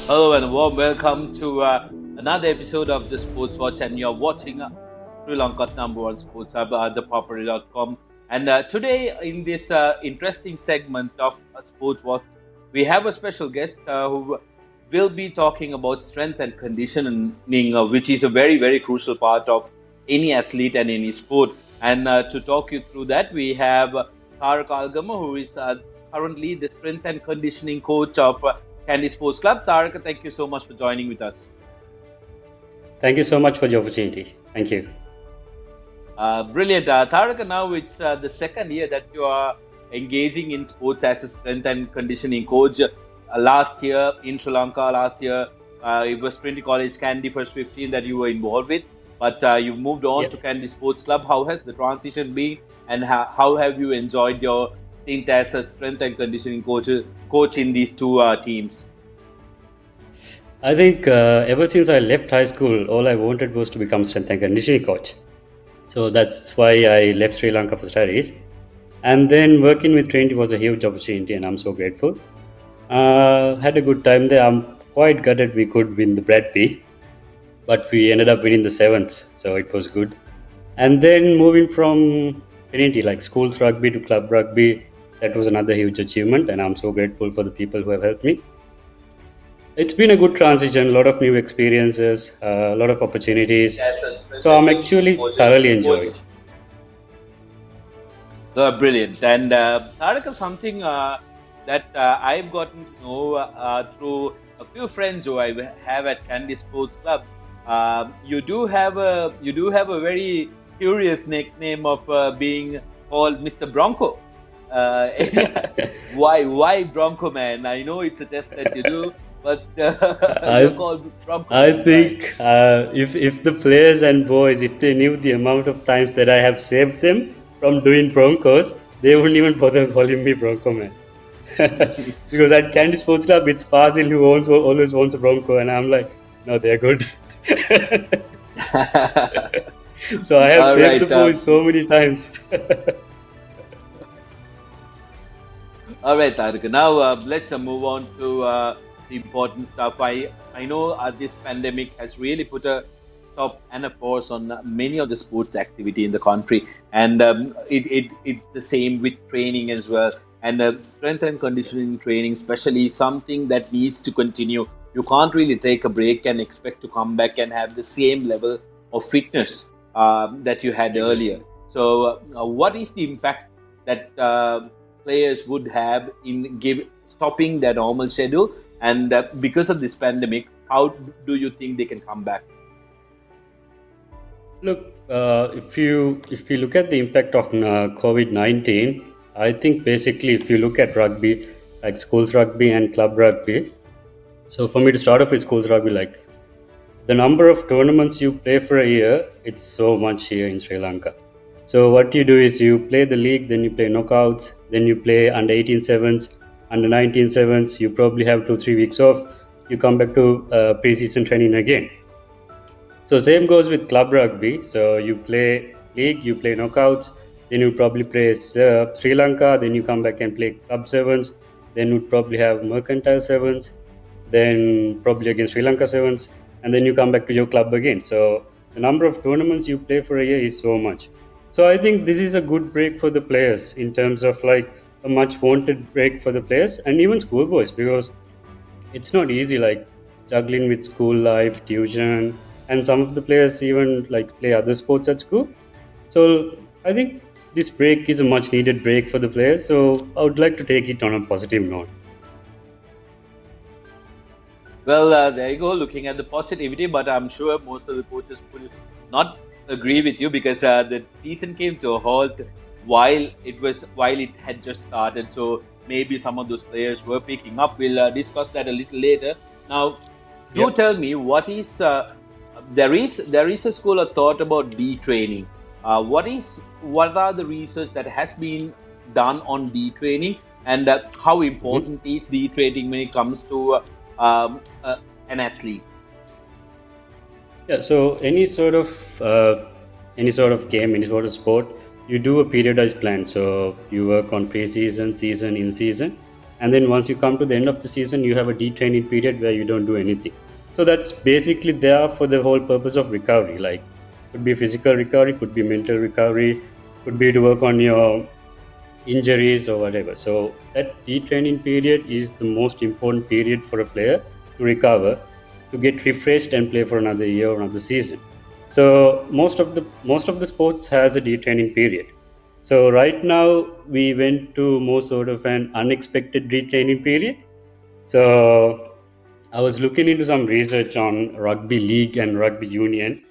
Hello and a warm welcome to another episode of the Sports Watch, and you're watching Sri Lanka's number one sports hub, theproperty.com. And today, in this interesting segment of Sports Watch, we have a special guest who will be talking about strength and conditioning, which is a very, very crucial part of any athlete and any sport. And to talk you through that, we have Tarak Algama, who is currently the strength and conditioning coach of Candy Sports Club. Taraka, thank you so much for joining with us. Thank you so much for the opportunity. Thank you. Brilliant. Taraka, now it's the second year that you are engaging in sports as a strength and conditioning coach. Last year in Sri Lanka, it was Trinity College Candy First 15 that you were involved with. But you moved on to Candy Sports Club. How has the transition been, and how have you enjoyed your stint as a strength and conditioning coach in these two teams? I think ever since I left high school, all I wanted was to become strength and conditioning coach. So that's why I left Sri Lanka for studies. And then working with Trinity was a huge opportunity, and I'm so grateful. Had a good time there. I'm quite gutted we could win the Bradby, but we ended up winning the seventh, so it was good. And then moving from Trinity, like schools rugby to club rugby, that was another huge achievement, and I'm so grateful for the people who have helped me. It's been a good transition, a lot of new experiences, a lot of opportunities. So I'm actually thoroughly enjoying. Brilliant. And Taraka, something that I've gotten to know through a few friends who I have at Candy Sports Club. You do have a very curious nickname of being called Mr. Bronco. Why Bronco Man? I know it's a test that you do, but you're called Bronco. I think if the players and boys, if they knew the amount of times that I have saved them from doing Broncos, they wouldn't even bother calling me Bronco Man. Because at Candy Sports Club, it's Fazil who always wants a Bronco, and I'm like, no, they're good. So I have saved the boys so many times. All right, Tarika. Now let's move on to the important stuff. I know this pandemic has really put a stop and a pause on many of the sports activity in the country, and it's the same with training as well. And strength and conditioning training, especially, something that needs to continue. You can't really take a break and expect to come back and have the same level of fitness that you had earlier. So, what is the impact that players would have in stopping their normal schedule, and because of this pandemic, how do you think they can come back? Look, if you look at the impact of COVID-19, I think basically if you look at rugby, like schools rugby and club rugby. So for me to start off with schools rugby, like the number of tournaments you play for a year, it's so much here in Sri Lanka. So what you do is you play the league, then you play knockouts, then you play under 18 sevens, under 19 sevens. You probably have 2-3 weeks off. You come back to pre-season training again. So same goes with club rugby. So you play league, you play knockouts, then you probably play Sri Lanka, then you come back and play club sevens, then you'd probably have mercantile sevens, then probably again Sri Lanka sevens, and then you come back to your club again. So the number of tournaments you play for a year is so much. So I think this is a good break for the players in terms of like a much wanted break for the players and even schoolboys, because it's not easy like juggling with school life, tuition, and some of the players even like play other sports at school. So I think this break is a much needed break for the players. So I would like to take it on a positive note. Well, there you go, looking at the positivity, but I'm sure most of the coaches will not agree with you, because the season came to a halt while it had just started. So maybe some of those players were picking up. We'll discuss that a little later. Now, do tell me, what is there is a school of thought about detraining. What are the research that has been done on detraining, and how important is detraining when it comes to an athlete? Yeah, so any sort of game, any sort of sport, you do a periodized plan. So you work on pre-season, season, in season. and then once you come to the end of the season, you have a detraining period where you don't do anything. So that's basically there for the whole purpose of recovery. Like, could be physical recovery, could be mental recovery, could be to work on your injuries or whatever. So that detraining period is the most important period for a player to recover, to get refreshed and play for another year or another season. So most of the sports has a detraining period. So right now we went to more sort of an unexpected retraining period. So I was looking into some research on rugby league and rugby union.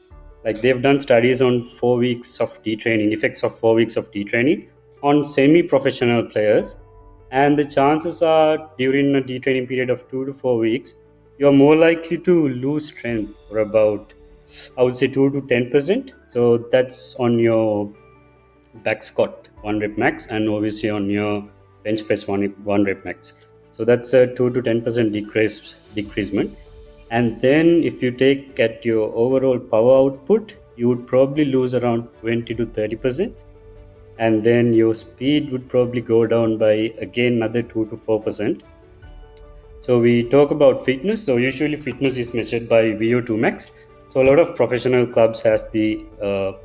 Like, they've done studies on 4 weeks of detraining, effects of 4 weeks of detraining on semi-professional players, and the chances are during a detraining period of 2 to 4 weeks, you're more likely to lose strength for about, I would say, 2 to 10%. So that's on your back squat 1 rep max, and obviously on your bench press one rep max. So that's a 2 to 10% decreasement. And then if you take at your overall power output, you would probably lose around 20 to 30%. And then your speed would probably go down by again another 2 to 4%. So we talk about fitness. So usually fitness is measured by VO2 max. So a lot of professional clubs has the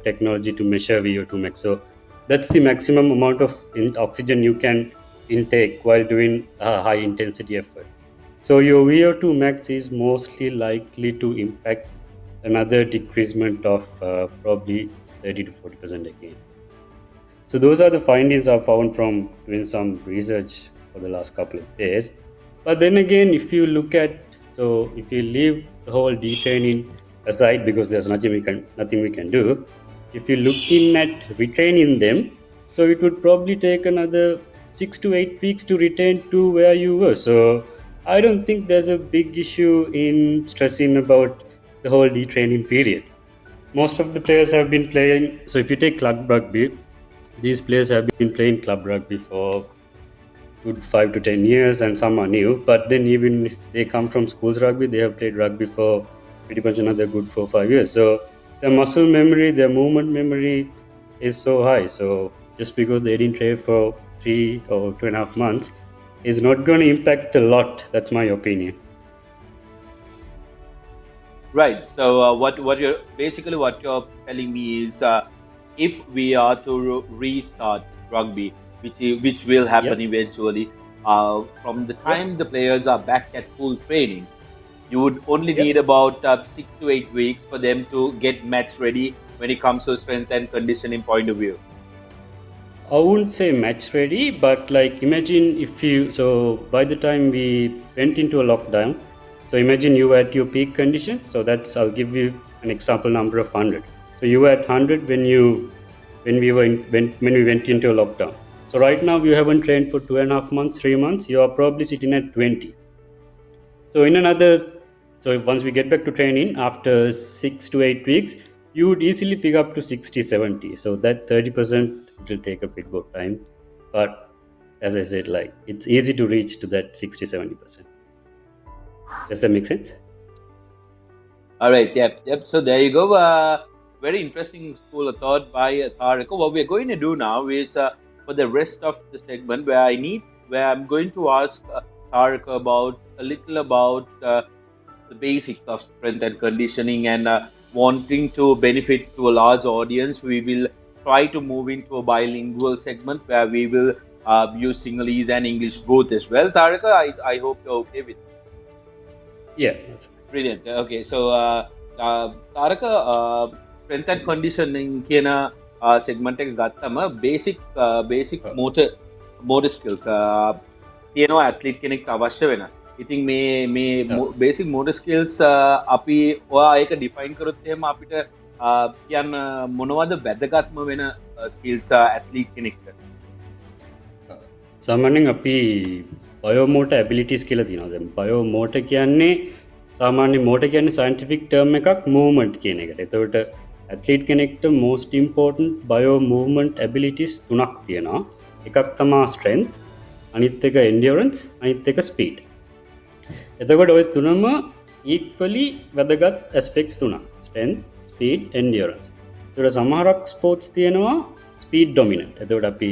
technology to measure VO2 max. So that's the maximum amount of oxygen you can intake while doing a high intensity effort. So your VO2 max is mostly likely to impact another decreasement of probably 30 to 40% again. So those are the findings I found from doing some research for the last couple of days. But then again, if you look at, so if you leave the whole detraining aside, because there's nothing we can do, if you're looking at retraining them, so it would probably take another 6 to 8 weeks to return to where you were. So I don't think there's a big issue in stressing about the whole detraining period. Most of the players have been playing. So if you take club rugby, these players have been playing club rugby for good 5 to 10 years, and some are new. But then even if they come from schools rugby, they have played rugby for pretty much another good 4 or 5 years. So their muscle memory, their movement memory is so high. So just because they didn't train for 3 or 2.5 months is not going to impact a lot. That's my opinion. Right. So what you're telling me is, if we are to restart rugby, which will happen eventually, from the time the players are back at full training, you would only need about 6 to 8 weeks for them to get match ready when it comes to strength and conditioning point of view. I wouldn't say match ready, but like, imagine if you, so by the time we went into a lockdown, so imagine you were at your peak condition. So I'll give you an example number of 100. So you were at 100 when we went into a lockdown. So right now you haven't trained for 2.5 months, 3 months, you are probably sitting at 20. So once we get back to training after 6 to 8 weeks, you would easily pick up to 60, 70. So that 30% will take a bit more time. But as I said, like, it's easy to reach to that 60, 70%. Does that make sense? All right. Yep. So there you go. Very interesting school of thought by Tariq. What we're going to do now is, for the rest of the segment, where I'm going to ask Tariq about a little about the basics of strength and conditioning, and wanting to benefit to a large audience, we will try to move into a bilingual segment where we will use Sinhalese and English both as well. Tariq, I hope you're okay with it. Yeah. Brilliant. Okay, so Taraka, strength and conditioning කියන segment එක ගත්තම basic motor skills තියෙනවා athlete කෙනෙක්ට අවශ්‍ය වෙන. ඉතින් මේ basic motor skills අපි ඔයා ඒක define කරොත් එහෙම අපිට කියන්න මොනවද වැදගත්ම වෙන skills athlete කෙනෙක්ට? සාමාන්‍යයෙන් අපි බයෝමෝටර් ඇබිලිටිස් කියලා තියෙනවා. දැන් බයෝමෝටර් කියන්නේ සාමාන්‍ය මෝටර් කියන්නේ සයන්ටිෆික් ටර්ම් එකක් මූව්මන්ට් කියන එකට. එතකොට ඇත්ලීට් කෙනෙක්ට most important bio movement abilities 3ක් තියෙනවා. එකක් තමයි strength, අනිත් එක endurance, අනිත් එක speed. එතකොට ওই තුනම equally වැදගත් aspects තුනක්. strength, speed, endurance. ඒතකොට සමහරක් sports තියෙනවා speed dominant. එතකොට අපි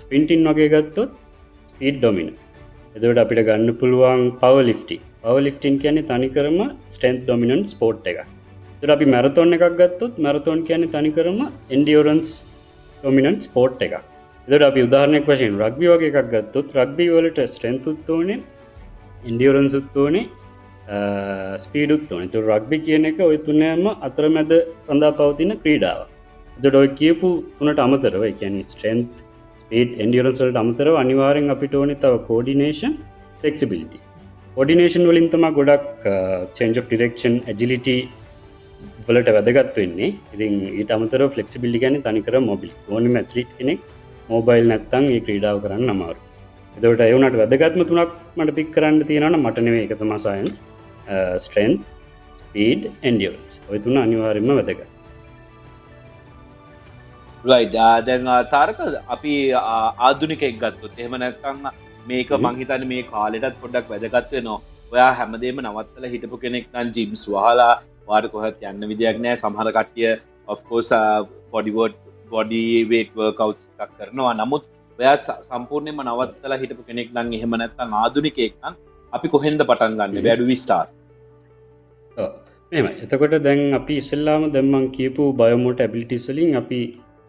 sprinting වගේ ගත්තොත් speed dominant. එතකොට අපිට ගන්න පුළුවන් power lifting. power lifting කියන්නේ තනිකරම strength dominant sport එකක්. එතකොට අපි marathon එකක් ගත්තොත් marathon කියන්නේ තනිකරම endurance dominant sport එකක්. එතකොට අපි උදාහරණයක් වශයෙන් rugby වගේ එකක් ගත්තොත් rugby වලට strength උත් ඕනේ, endurance උත් ඕනේ, ස්පීඩ් උත් ඕනේ. එතකොට rugby කියන එක ওই තුනම අතරමැද සඳහා පවතින ක්‍රීඩාවක්. එතකොට ඔය කියපු තුනට අමතරව ඒ කියන්නේ strength, speed, endurance වලට අමතරව අනිවාර්යෙන් අපිට ඕනේ තව coordination, flexibility. coordination වලින් තමයි ගොඩක් change of direction, agility වලට වැදගත් වෙන්නේ. ඉතින් ඊට අමතරව flexibility කියන්නේ තනිකර mobility. ඕනෙම athlete කෙනෙක් mobile නැත්තම් මේ ක්‍රීඩාව කරන්න අමාරුයි. එතකොට ඒ වුණාට වැදගත්ම තුනක් මට පික් කරන්න තියෙනවා නම් මට නෙවෙයි, ඒක තමයි science, strength, speed, endurance. ඔය තුන අනිවාර්යයෙන්ම වැදගත්. right. දැන් තාරක අපි ආධුනිකයෙක් ගත්තොත් එහෙම නැත්නම් මේක මං හිතන්නේ මේ කාලෙටත් පොඩ්ඩක් වැදගත් වෙනවා. ඔයා හැමදේම නවත්තලා හිටපු කෙනෙක් නම් ජිම්ස් වහලා වාර කොහෙත් යන්න විදියක් නැහැ. සමහර කට්ටිය of course body weight workouts එකක් කරනවා. නමුත් ඔයා සම්පූර්ණයෙන්ම නවත්තලා හිටපු කෙනෙක් නම් එහෙම නැත්නම් ආධුනිකයෙක් නම් අපි කොහෙන්ද පටන් ගන්න? where do we start? එහෙමයි. එතකොට දැන් අපි ඉස්සෙල්ලාම දැන් මං කියපු බයෝමෝටර් ඇබිලිටිස් වලින් අපි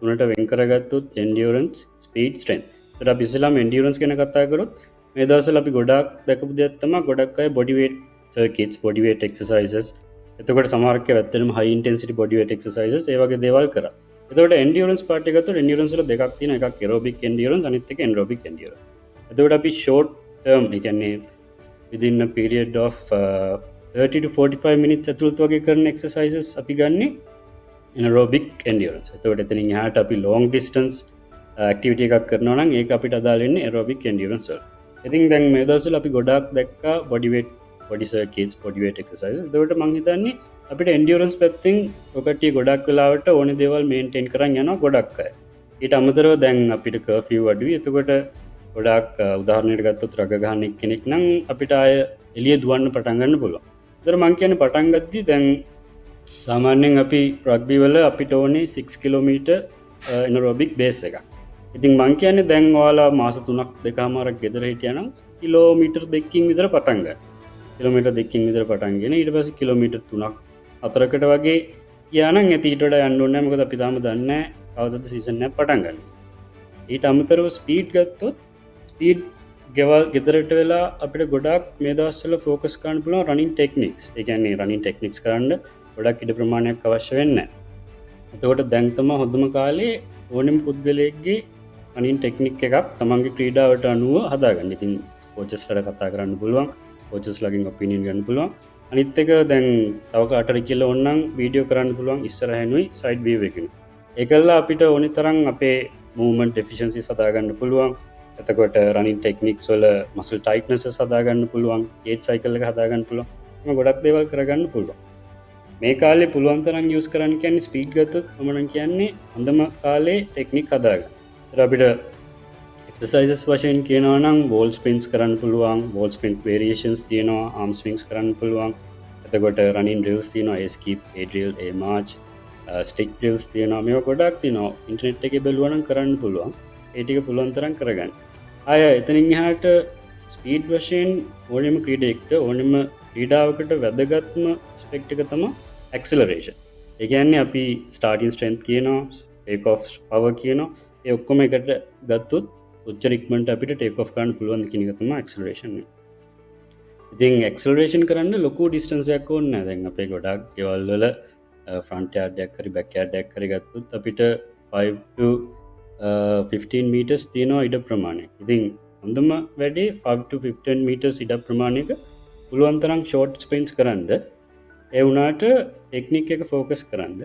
තුනට වෙන් කරගත්තොත් endurance, speed, strength. ඒතර අපි ඉස්සෙල්ලාම endurance ගැන කතා කරොත් මේ දවස්වල අපි ගොඩාක් දැකපු දෙයක් තමයි ගොඩක් අය body weight circuits, body weight exercises. එතකොට සමහරක් අය ඇත්තටම high intensity body weight exercises ඒ වගේ දේවල් කරා. එතකොට endurance part එක ගත්තොත් endurance වල දෙකක් තියෙනවා. එකක් aerobic endurance, අනිත් එක anaerobic endurance. එතකොට අපි short term, ඒ කියන්නේ within a period of 30 to 45 minutes ඇතුළත වගේ කරන exercises අපි ගන්නේ anaerobic endurance. එතකොට එතනින් එහාට අපි long distance activity එකක් කරනවා නම් ඒක අපිට අදාළ වෙන්නේ aerobic endurance වල. ඉතින් දැන් මේ දවස්වල අපි ගොඩාක් දැක්කා body weight, body circuits, body weight exercises. එතකොට මම හිතන්නේ අපිට endurance පැත්තෙන් ඔකටි ගොඩක් වෙලාවට ඕනේ දේවල් maintain කරන් යනවා ගොඩක් අය. ඊට අමතරව දැන් අපිට curfew අඩුයි. එතකොට ගොඩාක් උදාහරණයකට ගත්තොත් රග ගහන කෙනෙක් නම් අපිට ආය එළිය දුවන්න පටන් ගන්න පුළුවන්. ඒතර මම කියන්නේ පටන් ගද්දි දැන් සාමාන්‍යයෙන් අපි රග්බි වල අපිට ඕනේ 6 කිලෝමීටර් anaerobic base එකක්. ඉතින් මම කියන්නේ දැන් ඔයාලා මාස 3ක් 2කමාරක් ගෙදර හිටියා නම් කිලෝමීටර් 2කින් විතර පටන් ගන්න. කිලෝමීටර් 2කින් විතර පටන් ගෙන ඊට පස්සේ කිලෝමීටර් 3ක් 4කට වගේ ගියා නම් ඇති ඊට වඩා යන්න ඕනේ නැහැ. මොකද අපි තාම දන්නේ නැහැ කවදද සීසන් එක පටන් ගන්න. ඊට අමතරව ස්පීඩ් ගත්තොත් ස්පීඩ් ගෙදරට වෙලා අපිට ගොඩාක් මේ දවස්වල ෆෝකස් කරන්න පුළුවන් රනින් ටෙක්නික්ස්. ඒ කියන්නේ රනින් ටෙක්නික්ස් කරන්න ගොඩක් ඉඩ ප්‍රමාණයක් අවශ්‍ය වෙන්නේ නැහැ. එතකොට දැන් තමයි හොඳම කාලේ ඕනෙම පුද්ගලයෙක්ගේ රනින් ටෙක්නික් එකක් තමන්ගේ ක්‍රීඩාවට අනුව හදාගන්න. ඉතින් කෝචස්ලට කතා කරන්න පුළුවන්, කෝචස්ලගෙන් ඔපිනියන් ගන්න පුළුවන්. අනිත් එක දැන් තව කාටරි කියලා ඕනනම් වීඩියෝ කරන්න පුළුවන් ඉස්සරහිනුයි සයිඩ් view එකකින්. ඒකල්ලා අපිට ඕනි තරම් අපේ movement efficiency හදාගන්න පුළුවන්. එතකොට රනින් ටෙක්නික්ස් වල මසල් ටයිට්නස් හදාගන්න පුළුවන්, ගේට් සයිකල් එක හදාගන්න පුළුවන්. මේ ගොඩක් දේවල් කරගන්න පුළුවන්. මේ කාලේ පුළුවන් තරම් යූස් කරන්න කියන්නේ ස්පීඩ් ගත්තොත් මම නම් කියන්නේ හොඳම කාලේ ටෙක්නික් හදාගන්න. ඒතර අපිට එක්සර්සයිසස් වශයෙන් කියනවා නම් wall sprints කරන්න පුළුවන්, wall sprint variations තියෙනවා, arm swings කරන්න පුළුවන්. එතකොට running drills තියෙනවා, a skip, a drill, a march, stick drills තියෙනවා. මේවා ගොඩක් තියෙනවා. ඉන්ටර්නෙට් එකේ බැලුවා නම් කරන්න පුළුවන්. ඒ ටික පුළුවන් තරම් කරගන්න. ආය එතනින් එහාට ස්පීඩ් වශයෙන් ඕනෙම ක්‍රීඩයකට ඕනෙම ක්‍රීඩාවකට වැදගත්ම ස්පෙක්ට් එක තමයි acceleration. ඒ කියන්නේ අපි starting strength කියනවා, take off power කියනවා. ඒ ඔක්කොම එකට ගත්තොත් උච්චර ඉක්මනට අපිට take off කරන්න පුළුවන් කියන එක තමයි acceleration එක. ඉතින් acceleration කරන්න ලොකු distance එකක් ඕනේ නැහැ. දැන් අපේ ගොඩක් ගෙවල් වල front yard එකක් හරි back yard එකක් හරි ගත්තොත් අපිට 5 to 15 meters තියෙනවා ඉඩ ප්‍රමාණය. ඉතින් හොඳම වැඩේ 5 to 15 meters ඉඩ ප්‍රමාණයක පුළුවන් තරම් short sprints කරන්න. ඒ වුණාට ටෙක්නික් එක ફોකස් කරන්න.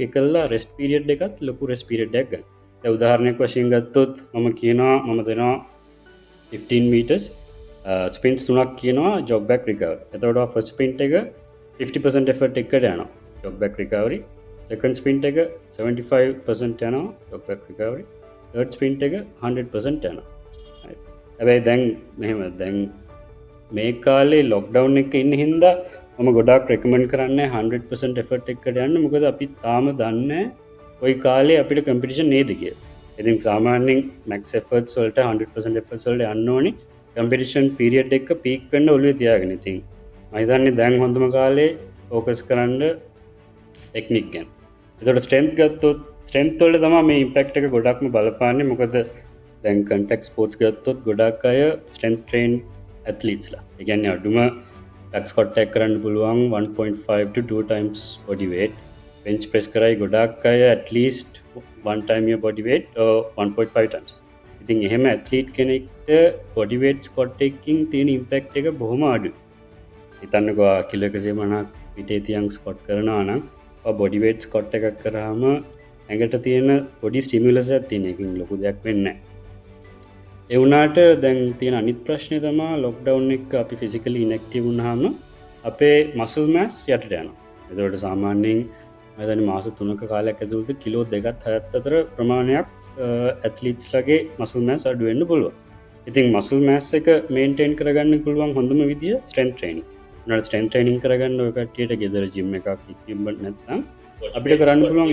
ඒකල්ලා rest period එකත් ලොකු rest period එකක් ගන්න. දැන් උදාහරණයක් වශයෙන් ගත්තොත් මම දෙනවා 15 meters sprints 3ක් කියනවා jog back recovery. එතකොට first sprint එක 50% effort එකකට යනවා jog back recovery. second sprint එක 75% යනවා jog back recovery. third sprint එක 100% යනවා. හැබැයි දැන් මෙහෙම දැන් මේ කාලේ ලොක්ඩවුන් එකේ ඉන්න හින්දා මම ගොඩාක් රෙකමන්ඩ් කරන්නේ 100% effort එකකට යන්න. මොකද අපි තාම දන්නේ ওই කාලේ අපිට කම්පිටිෂන් නේද කියලා. ඉතින් සාමාන්‍යයෙන් max efforts වලට 100% efforts වලට යන්න ඕනේ කම්පිටිෂන් පීරියඩ් එක පීක් වෙන්න ඔළුවේ තියාගෙන ඉතින් මම හිතන්නේ දැන් හොඳම කාලේ ફોකස් කරන්න ටෙක්නික් ගැන. එතකොට ස්ට්‍රෙන්ත් ගත්තොත් ස්ට්‍රෙන්ත් වල තමයි මේ ඉම්පැක්ට් එක ගොඩක්ම බලපාන්නේ. මොකද දැන් කන්ටැක්ට් ස්පෝර්ට්ස් ගත්තොත් ගොඩක් අය ස්ට්‍රෙන්ත් ට්‍රේන් ඇත්ලීට්ස්ලා. ඒ කියන්නේ අඩුම back squat එක කරන්න පුළුවන් 1.5 to 2 times body weight. bench press කරයි ගොඩක් අය at least one time your body weight or 1.5 times. ඉතින් එහෙම ඇත්ලීට් කෙනෙක්ට body weight squat එකකින් තියෙන ඉම්පැක්ට් එක බොහොම අඩුයි. හිතන්නකෝ කිලෝ 150ක් පිටේ තියන් ස්කොට් කරනවා නම් බොඩි වේට් ස්කොට් එකක් කරාම ඇඟට තියෙන පොඩි ස්ටිමියුලස් එකක් තියෙන එකකින් ලොකු දෙයක් වෙන්නේ නැහැ. ඒ වුණාට දැන් තියෙන අනිත් ප්‍රශ්නේ තමයි ලොක්ඩවුන් එක අපි ෆිසිකලි ඉන්ඇක්ටිව් වුණාම අපේ මසල් මාස් යටට යනවා. ඒකට සාමාන්‍යයෙන් මම හිතන්නේ මාස 3ක කාලයක් ඇතුළත කිලෝ 2ත් 6ත් අතර ප්‍රමාණයක් ඇත්ලීට්ස්ලාගේ මසල් මාස් අඩු වෙන්න පුළුවන්. ඉතින් මසල් මාස් එක මේන්ටේන් කරගන්න පුළුවන් හොඳම විදිය ස්ට්‍රෙන්ත් ට්‍රේනින්. උනාට ස්ට්‍රෙන්ත් ට්‍රේනින් කරගන්න ඔය කට්ටියට ගෙදර ජිම් එකක් ඉක්විප්මන්ට් නැත්නම් අපිට කරන්න පුළුවන්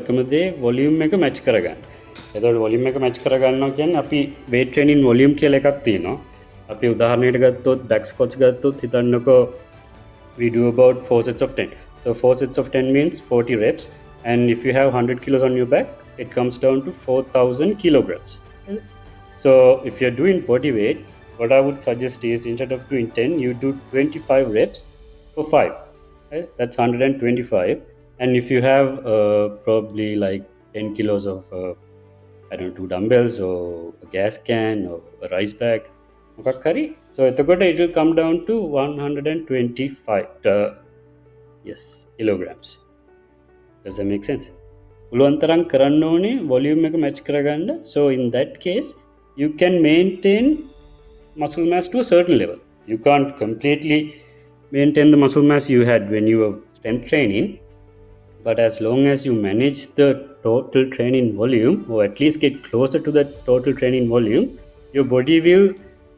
එකම දේ වොලියුම් එක මැච් කරගන්න. එතකොට වොලියුම් එක මැච් කරගන්නවා කියන්නේ අපි weight training volume කියලා එකක් තියෙනවා. අපි උදාහරණයකට ගත්තොත් back squats ගත්තොත් හිතන්නකෝ we do about 4 sets of 10. So 4 sets of 10 means 40 reps, and if you have 100 kilos on your back, it comes down to 4,000 kilograms. So if you're doing body weight, what I would suggest is instead of doing 10, you do 25 reps for 5. Right? That's 125. And if you have probably like 10 kilos of I don't know, 2 dumbbells or a gas can or a rice bag, so it will come down to 125 kilograms. Does that make sense? පුළුවන්තරම් කරන්න ඕනේ volume එක match කරගන්න. So in that case you can maintain muscle mass to a certain level. You can't completely maintain the muscle mass you had when you were strength training, but as long as you manage the total training volume, or at least get closer to that total training volume, your body will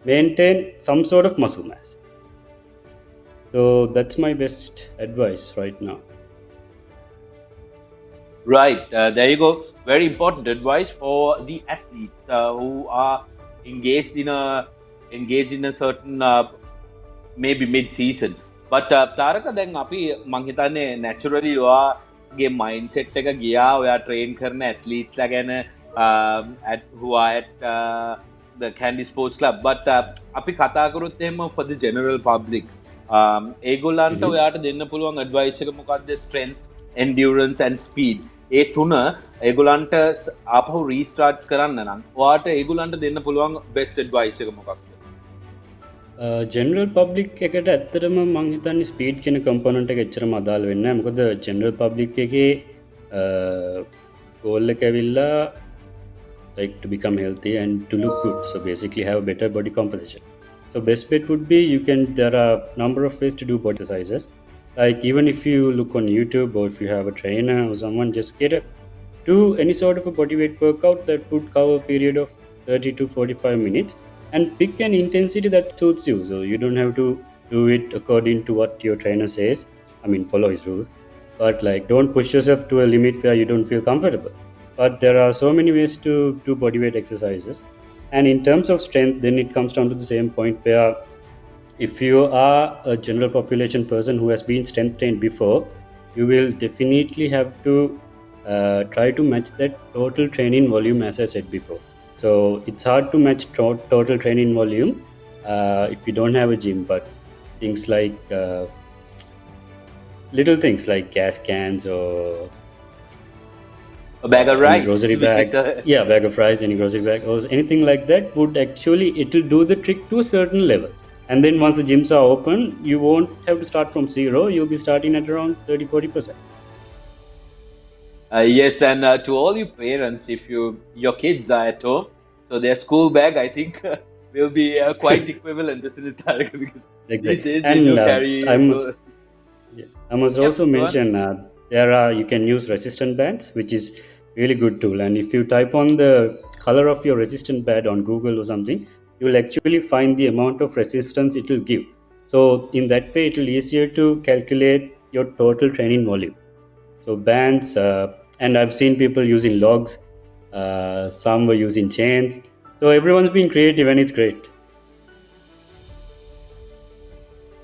maintain some sort of muscle mass. So that's my best advice right now. Right, there you go. Very important advice for the athletes who are engaged in a certain maybe mid-season. But Taraka, then api මං හිතන්නේ naturally ඔයාගේ mindset එක ගියා ඔයා train කරන athletes ලා ගැන who are at the Candy Sports Club. But අපි කතා කරොත් එහෙම for the general public ඒගොල්ලන්ට ඔයාට දෙන්න පුළුවන් advice එක මොකක්ද? Strength, endurance and speed. ඒ තුන ඒගොල්ලන්ට ආපහු රීස්ටාර්ට් කරන්න නම් ඔයාට ඒගොල්ලන්ට දෙන්න පුළුවන් best advice එක මොකක්ද? ජෙනරල් පබ්ලික් එකට ඇත්තටම මං හිතන්නේ ස්පීඩ් කියන කම්පොනන්ට් එක එච්චරම අදාළ වෙන්නේ නැහැ. මොකද ජෙනරල් පබ්ලික් එකේ goal එක ඇවිල්ලා like to become healthy and to look good. So basically have a better body composition. So best bet would be there are number of ways to do body exercises. Like even if you look on YouTube or if you have a trainer or someone, just do any sort of a body weight workout that would cover a period of 30 to 45 minutes and pick an intensity that suits you. So you don't have to do it according to what your trainer says. I mean, follow his rules. But like don't push yourself to a limit where you don't feel comfortable. But there are so many ways to do body weight exercises. And in terms of strength, then it comes down to the same point where if you are a general population person who has been strength trained before, you will definitely have to try to match that total training volume as I said before. So it's hard to match total training volume if you don't have a gym, but things like little things like gas cans or a bag of rice, grocery bag, bag of rice, any grocery bag or anything like that would actually, it will do the trick to a certain level. And then once the gyms are open, you won't have to start from zero. You'll be starting at around 30-40%. Yes, and to all you parents, if your kids are at home, so their school bag, I think, will be quite equivalent, isn't it, Tarak? Because these days they do carry. I must also mention you can use resistant bands, which is really good tool. And if you type on the color of your resistant band on Google or something, you will actually find the amount of resistance it will give. So in that way, it will be easier to calculate your total training volume. So bands, And I've seen people using logs. Some were using chains. So everyone's being creative, and it's great.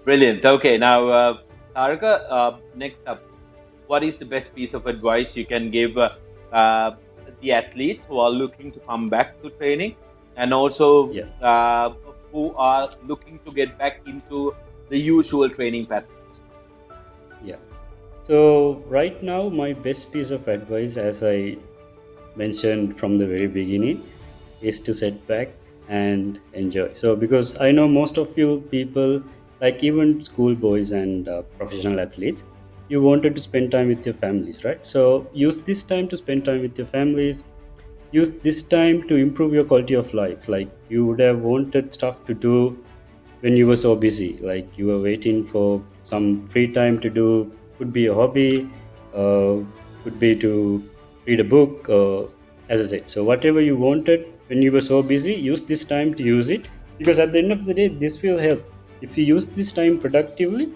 Brilliant. Okay, now, Tarika, next up, what is the best piece of advice you can give the athletes who are looking to come back to training, and also Yeah. who are looking to get back into the usual training patterns? Yeah. So right now, my best piece of advice, as I mentioned from the very beginning, is to sit back and enjoy. So because I know most of you people, like even schoolboys and professional athletes, you wanted to spend time with your families, right? So use this time to spend time with your families. Use this time to improve your quality of life. Like you would have wanted stuff to do when you were so busy, like you were waiting for some free time to do. Could be a hobby, uh, could be to read a book, as I said. So whatever you wanted when you were so busy, use this time to use it, because at the end of the day this will help. If you use this time productively,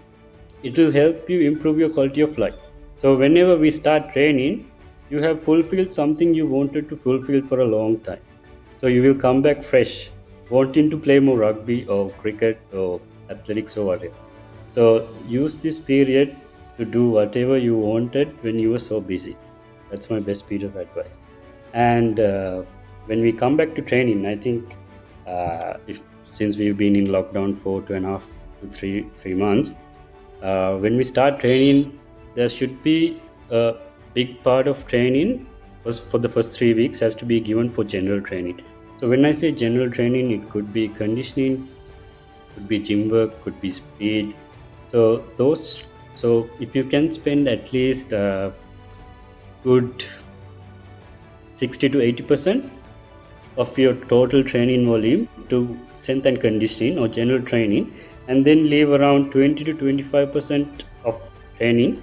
it will help you improve your quality of life. So whenever we start training, you have fulfilled something you wanted to fulfill for a long time. So you will come back fresh, wanting to play more rugby or cricket or athletics or whatever. So use this period to do whatever you wanted when you were so busy. That's my best piece of advice. And when we come back to training, I think if since we've been in lockdown for 2.5 to three months, when we start training, there should be a big part of training was for the first 3 weeks has to be given for general training. So when I say general training, it could be conditioning, could be gym work, could be speed. So those, so if you can spend at least good 60 to 80% of your total training volume to strength and conditioning or general training, and then leave around 20 to 25% of training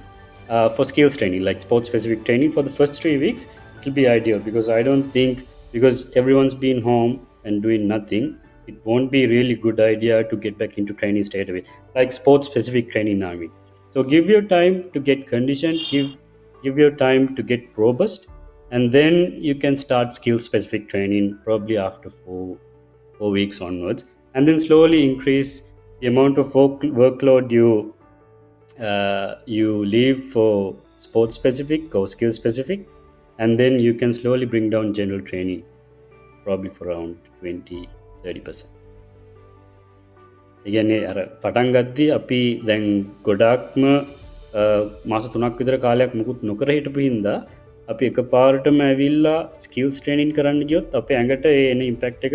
for skills training, like sports specific training for the first 3 weeks, it will be ideal. Because I don't think, because everyone's been home and doing nothing, it won't be really good idea to get back into training straight away, like sports specific training, I mean. So give your time to get conditioned, give your time to get robust, and then you can start skill specific training probably after 4 weeks onwards, and then slowly increase the amount of workload you leave for sports specific or skill specific, and then you can slowly bring down general training probably for around 20-30%. ඉගැන්නේ අර පටන් ගද්දී අපි දැන් ගොඩක්ම මාස 3ක් විතර කාලයක් මුකුත් නොකර හිටපු හින්දා අපි එකපාරටම ඇවිල්ලා ස්කිල්ස් ට්‍රේනින් කරන්න ගියොත් අපේ ඇඟට ඒ එන ඉම්පැක්ට් එක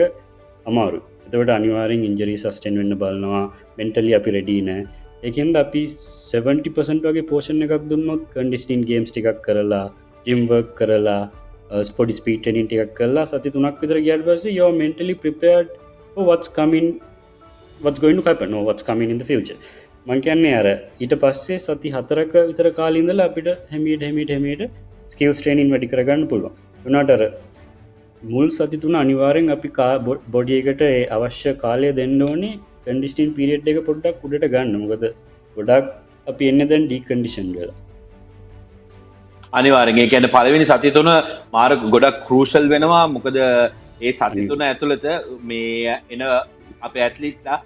අමාරුයි. එතකොට අනිවාර්යෙන් ඉන්ජරි සස්ටේන් වෙන්න බලනවා, මෙන්ටලි අපි රෙඩි නෑ. ඒකෙන්ද අපි 70% වගේ පෝෂන් එකක් දුන්නොත් කන්ඩිෂනින් ගේම්ස් ටිකක් කරලා, ජිම් වර්ක් කරලා, ස්පොටි ස්පීඩ් ට්‍රේනින් ටිකක් කරලා සති 3ක් විතර ගියාට පස්සේ you are mentally prepared for what's going to happen or what's coming in the future. මං කියන්නේ අර ඊට පස්සේ සති 4ක විතර කාලේ ඉඳලා අපිට හැමීට ස්කිල්ස් ට්‍රේනින් වැඩි කරගන්න පුළුවන්. උනාට අර මුල් සති 3 අනිවාර්යෙන් අපි බොඩි එකට ඒ අවශ්‍ය කාලය දෙන්න ඕනේ කන්ඩිෂනින් පීරියඩ් එක පොඩ්ඩක් උඩට ගන්න. මොකද ගොඩක් අපි එන්නේ දැන් ඩිකන්ඩිෂන් වෙලා. අනිවාර්යෙන් ඒ කියන්නේ පළවෙනි සති 3 මාර ගොඩක් ක්‍රූෂල් වෙනවා. මොකද ඒ සති 3 ඇතුළත මේ එන අපේ ඇත්ලීට්ස්ලා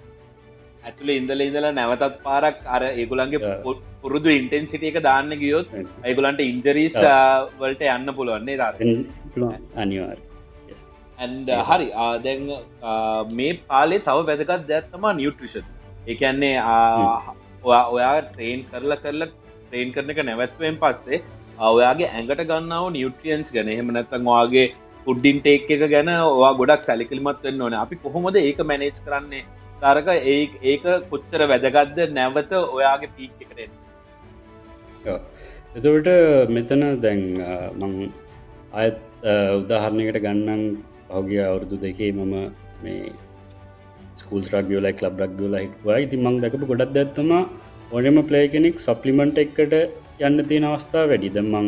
ඇතුළේ ඉඳලා නැවතත් පාරක් අර ඒගොල්ලන්ගේ පුරුදු ඉන්ටෙන්සිටි එක දාන්න ගියොත් ඒගොල්ලන්ට ඉන්ජරිස් වලට යන්න පුළුවන් නේද? අනිවාර්යෙන්. and හරි දැන් මේ පාලේ තව වැදගත් දෙයක් තමයි නියුට්‍රිෂන්. ඒ කියන්නේ ඔයා ට්‍රේන් කරලා ට්‍රේන් කරන එක නැවැත්වෙන් පස්සේ ඔයාගේ ඇඟට ගන්නා වූ නියුට්‍රියන්ස් ගැන, එහෙම නැත්නම් ඔයාගේ ෆුඩ් ඉන්ටේක් එක ගැන ඔයා ගොඩක් සැලකිලිමත් වෙන්න ඕනේ. අපි කොහොමද ඒක මැනේජ් කරන්නේ? තාරක ඒක කොච්චර වැදගත්ද නැවත ඔයාගේ පීක් එකට එන්න? එතකොට මෙතන දැන් මම ආයත් උදාහරණයකට ගන්නම්. පහුගිය අවුරුදු දෙකේ මම මේ ස්කූල්ස් රග්බි වල ක්ලබ් රග්බි වල හිටුවා. ඉතින් මම දැකපු ගොඩක් දෙයක් තමයි ඕනෙම ප්ලේයර් කෙනෙක් සප්ලිමන්ට් එකකට යන්න තියෙන අවස්ථා වැඩි. දැන් මම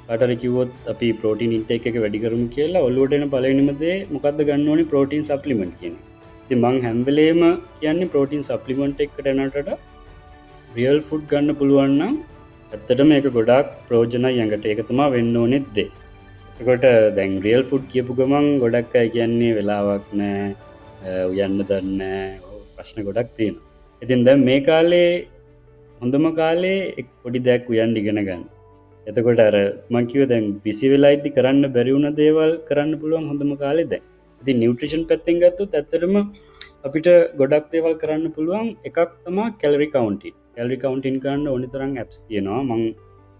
කාටරි කිව්වොත් අපි ප්‍රෝටීන් ඉන්ටේක් එක වැඩි කරමු කියලා, ඔළුවට එන පළවෙනිම දේ මොකද්ද ගන්න ඕනේ? ප්‍රෝටීන් සප්ලිමන්ට් කියන්නේ. ඉතින් මං හැම වෙලේම කියන්නේ ප්‍රෝටීන් සප්ලිමන්ට් එකකට යනකට රියල් ෆුඩ් ගන්න පුළුවන් නම් ඇත්තටම මේක ගොඩාක් ප්‍රයෝජනයි යඟට ඒක තමයි වෙන්න ඕනෙත් දේ. එතකොට දැන් රියල් ෆුඩ් කියපු ගමන් ගොඩක් අය කියන්නේ වෙලාවක් නැහැ උයන්න දන්නේ නැහැ ප්‍රශ්න ගොඩක් තියෙනවා. ඉතින් දැන් මේ කාලේ හොඳම කාලේ එක් පොඩි දෙයක් උයන්න ඉගෙන ගන්න. එතකොට අර මං කිව්ව දැන් බිසි වෙලා ඉද්දි කරන්න බැරි වුණ දේවල් කරන්න පුළුවන් හොඳම කාලේ දැන්. ඉතින් නියුට්‍රිෂන් පැත්තෙන් ගත්තොත් ඇත්තටම අපිට ගොඩක් දේවල් කරන්න පුළුවන්. එකක් තමයි කැලරි කවුන්ටින්. කැලරි කවුන්ටින් කරන්න ඕනි තරම් ඇප්ස් තියෙනවා. මං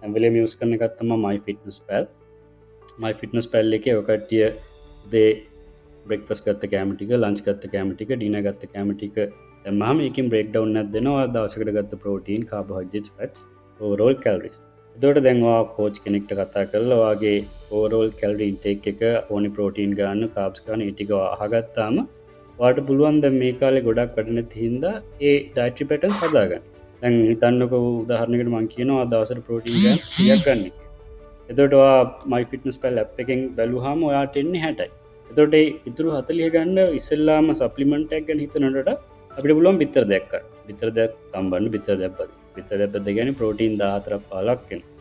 හැම වෙලේම යූස් කරන එකක් තමයි MyFitnessPal. MyFitnessPal එකේ ඔය කට්ටිය දේ බ්‍රෙක්ෆාස්ට් ගත්ත කැම ටික, ලන්ච් ගත්ත කැම ටික, ඩිනර් ගත්ත කැම ටික දැම්මම ඒකෙන් බ්‍රේක් ඩවුන් එකක් දෙනවා. දවසකට ගත්ත ප්‍රෝටීන්, කාබෝහයිඩ්‍රේට්ස්, ෆැට්ස්, ඕවර්ऑल කැලරිස්. එතකොට දැන් ඔයා කෝච් කෙනෙක්ට කතා කරලා ඔයාගේ ඕවර්ऑल කැලරි ඉන්ටේක් එක, ඕනි ප්‍රෝටීන් ගන්න, කාබ්ස් ගන්න, ඒ ටික අහගත්තාම ඔයාට පුළුවන් දැන් මේ කාලේ ගොඩක් වැඩ නැති හින්දා ඒ ඩයටරි පැටර්න්ස් හදාගන්න. දැන් හිතන්නකෝ උදාහරණයකට මම කියනවා දවසට ප්‍රෝටීන් ගන්න 100ක් ගන්න කියලා. එතකොට ඔයා MyFitnessPal app එකෙන් බැලුවාම ඔයාට එන්නේ 60යි. එතකොට ඒ ඉතුරු 40 ගන්න ඉස්සෙල්ලාම සප්ලිමන්ට් එකක් ගැන හිතනකොට අපිට පුළුවන් බිත්තර දෙකක් ගන්න. බිත්තර දෙකක් තම්බන්න, බිත්තර දෙකක් බදින්න. බිත්තර දෙකක් බද්ද කියන්නේ ප්‍රෝටීන් 14ක් 15ක් එනවා.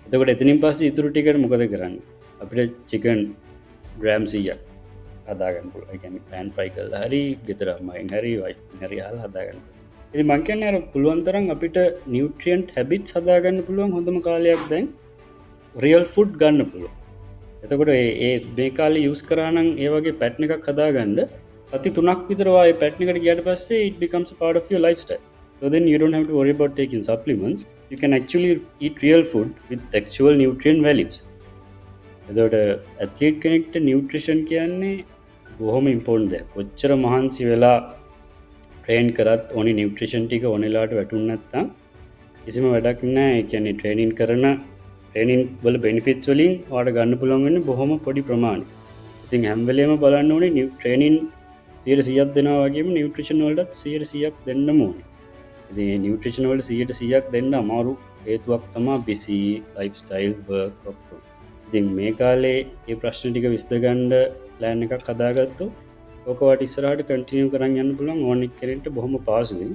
එතකොට එතනින් පස්සේ ඉතුරු ටිකට මොකද කරන්නේ? අපිට චිකන් ග්‍රෑම් 100ක් හදාගන්න පුළුවන්. ඒ කියන්නේ pan fry කරලා හරි, ගෙදරමයින් හරි, වයිෆ්ගෙන් හරි අහලා හදාගන්න. ඉතින් මං කියන්නේ අර පුළුවන් තරම් අපිට නියුට්‍රියන්ට් හැබිට්ස් හදාගන්න පුළුවන් හොඳම කාලයක් දැන් රියල් ෆුඩ් ගන්න පුළුවන්. එතකොට ඒ මේ කාලේ යූස් කරා නම් ඒ වගේ පැටර්න් එකක් හදාගන්න සති 3ක් විතර ඒ පැටර්න් එකට ගියාට පස්සේ it becomes a part of your lifestyle. So then you don't have to worry about taking supplements. You can actually eat real food with actual nutrient values. එතකොට ඇත්ලීට් කෙනෙක්ට නියුට්‍රිෂන් කියන්නේ බොහොම ඉම්පෝර්ටන්ට් දෙයක්. කොච්චර මහන්සි වෙලා ට්‍රේන් කරත් ඕනි නියුට්‍රිෂන් ටික ඕනෙලාට වැටුනේ නැත්නම් කිසිම වැඩක් නැහැ. ඒ කියන්නේ ට්‍රේනින් වල බෙනිෆිට්ස් වලින් ඔයාලට ගන්න පුළුවන් වෙන්නේ බොහොම පොඩි ප්‍රමාණයක්. ඉතින් හැම වෙලේම බලන්න ඕනේ ට්‍රේනින් 100%ක් දෙනවා වගේම නියුට්‍රිෂන් වලටත් 100%ක් දෙන්නම ඕනේ. ඉතින් මේ නියුට්‍රිෂන් වලට 100%ක් දෙන්න අමාරු හේතුවක් තමයි බිසි ලයිෆ් ස්ටයිල් වර්ක් ඔක්කොම. ඉතින් මේ කාලේ මේ ප්‍රශ්න ටික විසඳගන්න ප්ලෑන් එකක් හදාගත්තොත් ඕක වට ඉස්සරහට කන්ටිනියු කරන් යන්න පුළුවන් ඕන කෙනෙක්ට බොහොම පහසුවෙන්.